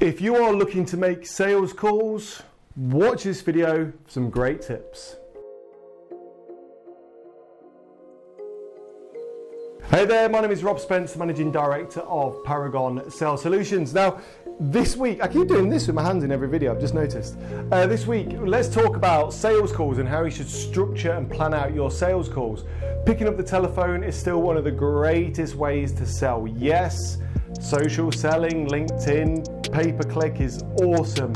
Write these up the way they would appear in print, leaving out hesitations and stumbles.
If you are looking to make sales calls, watch this video for some great tips. Hey there, my name is Rob Spence, Managing Director of Paragon Sales Solutions. Now, this week, I keep doing this with my hands in every video, I've just noticed. This week, let's talk about sales calls and how you should structure and plan out your sales calls. Picking up the telephone is still one of the greatest ways to sell. Yes, social selling, LinkedIn, pay-per-click is awesome.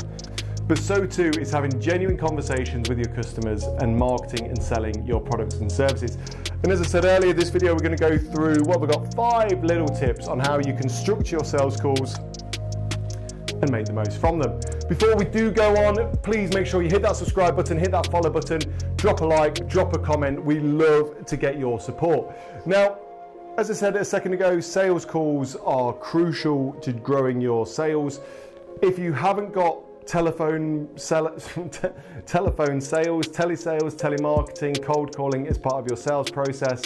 But so too is having genuine conversations with your customers and marketing and selling your products and services. And as I said earlier, this video we're going to go through, well, we've got 5 little tips on how you can structure your sales calls and make the most from them. Before we do go on, please make sure you hit that subscribe button, hit that follow button, drop a like, drop a comment. We love to get your support. Now, as I said a second ago, sales calls are crucial to growing your sales. If you haven't got telephone sales, telesales, telemarketing, cold calling as part of your sales process,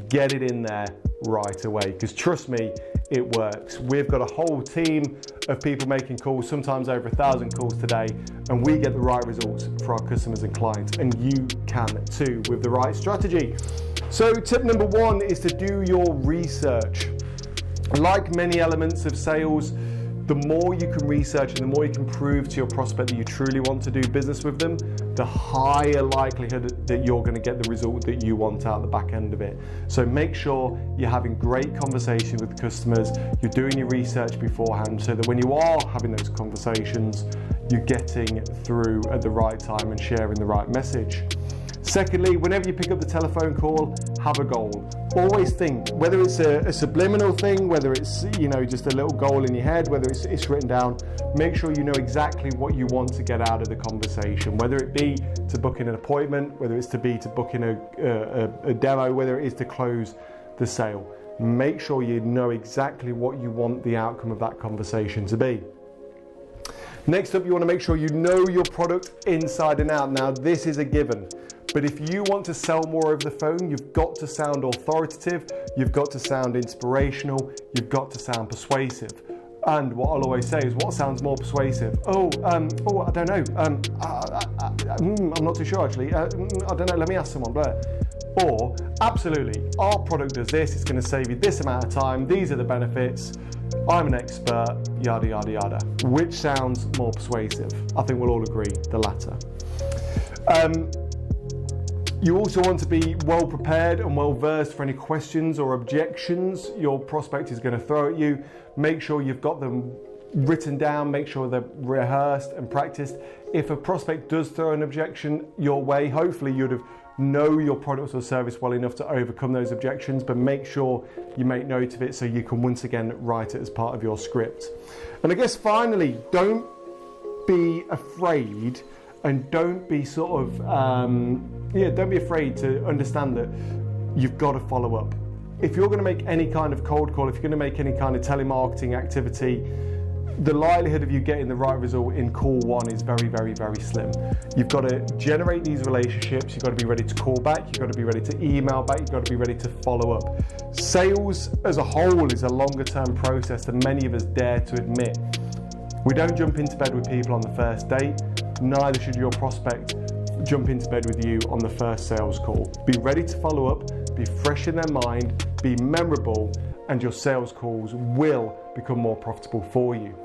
get it in there right away, because trust me, it works. We've got a whole team of people making calls, sometimes over 1,000 calls today, and we get the right results for our customers and clients, and you can too with the right strategy. So tip number 1 is to do your research. Like many elements of sales, the more you can research and the more you can prove to your prospect that you truly want to do business with them, the higher likelihood that you're going to get the result that you want out the back end of it. So make sure you're having great conversations with customers, you're doing your research beforehand, so that when you are having those conversations, you're getting through at the right time and sharing the right message. Secondly, whenever you pick up the telephone call, have a goal. Always think, whether it's a subliminal thing, whether it's just a little goal in your head, whether it's written down, make sure you know exactly what you want to get out of the conversation, whether it be to book in an appointment, whether it's to book in a demo, whether it is to close the sale. Make sure you know exactly what you want the outcome of that conversation to be. Next up, you want to make sure you know your product inside and out. Now, this is a given. But if you want to sell more over the phone, you've got to sound authoritative, you've got to sound inspirational, you've got to sound persuasive. And what I'll always say is, what sounds more persuasive? I don't know. I'm not too sure actually. I don't know, let me ask someone. Blah. Or, absolutely, our product does this, it's going to save you this amount of time, these are the benefits, I'm an expert, yada, yada, yada. Which sounds more persuasive? I think we'll all agree, the latter. You also want to be well prepared and well versed for any questions or objections your prospect is going to throw at you. Make sure you've got them written down, make sure they're rehearsed and practiced. If a prospect does throw an objection your way, hopefully you'd have know your product or service well enough to overcome those objections, but make sure you make note of it so you can once again write it as part of your script. And I guess finally, don't be afraid and don't be don't be afraid to understand that you've got to follow up. If you're going to make any kind of cold call, if you're going to make any kind of telemarketing activity, the likelihood of you getting the right result in call 1 is very, very, very slim. You've got to generate these relationships, you've got to be ready to call back, you've got to be ready to email back, you've got to be ready to follow up. Sales as a whole is a longer term process than many of us dare to admit. We don't jump into bed with people on the first date, neither should your prospect jump into bed with you on the first sales call. Be ready to follow up, be fresh in their mind, be memorable, and your sales calls will become more profitable for you.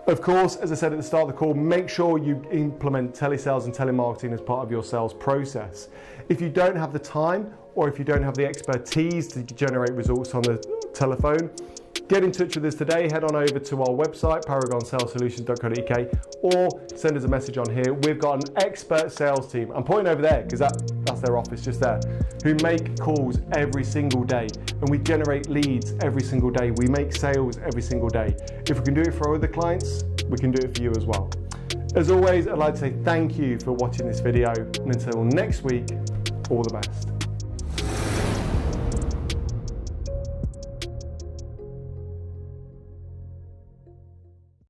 Of course, as I said at the start of the call, make sure you implement telesales and telemarketing as part of your sales process. If you don't have the time or if you don't have the expertise to generate results on the telephone, get in touch with us today. Head on over to our website, paragonsalessolutions.co.uk, or send us a message on here. We've got an expert sales team. I'm pointing over there because that's their office just there, who make calls every single day, and we generate leads every single day. We make sales every single day. If we can do it for other clients, we can do it for you as well. As always, I'd like to say thank you for watching this video, and until next week, all the best.